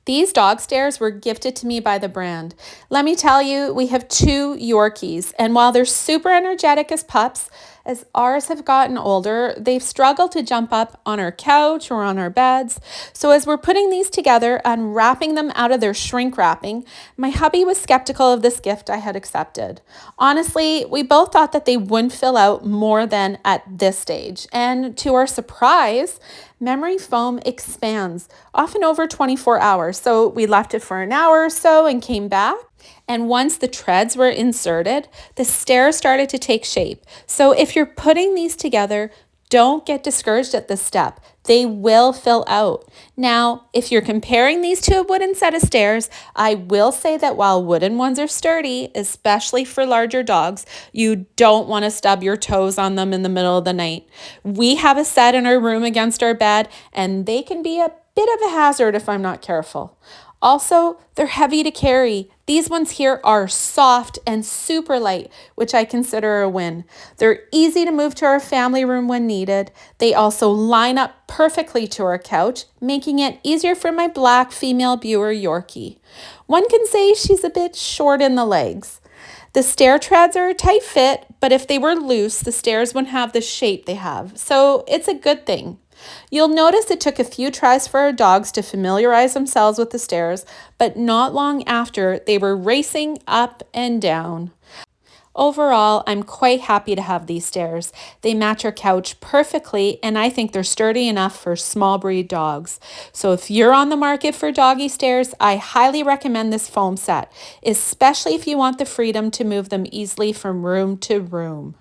These dog stairs were gifted to me by the brand. Let me tell you, we have two Yorkies, and while they're super energetic as pups, as ours have gotten older, they've struggled to jump up on our couch or on our beds. So as we're putting these together, unwrapping them out of their shrink wrapping, my hubby was skeptical of this gift I had accepted. Honestly, we both thought that they wouldn't fill out more than at this stage. And to our surprise, memory foam expands, often over 24 hours. So we left it for an hour or so and came back. And once the treads were inserted, the stairs started to take shape. So if you're putting these together, don't get discouraged at this step. They will fill out. Now, if you're comparing these to a wooden set of stairs, I will say that while wooden ones are sturdy, especially for larger dogs, you don't want to stub your toes on them in the middle of the night. We have a set in our room against our bed, and they can be a bit of a hazard if I'm not careful. Also, they're heavy to carry. These ones here are soft and super light, which I consider a win. They're easy to move to our family room when needed. They also line up perfectly to our couch, making it easier for my black female Boer Yorkie. One can say she's a bit short in the legs. The stair treads are a tight fit, but if they were loose, the stairs wouldn't have the shape they have, so it's a good thing. You'll notice it took a few tries for our dogs to familiarize themselves with the stairs, but not long after, they were racing up and down. Overall, I'm quite happy to have these stairs. They match our couch perfectly, and I think they're sturdy enough for small breed dogs. So if you're on the market for doggy stairs, I highly recommend this foam set, especially if you want the freedom to move them easily from room to room.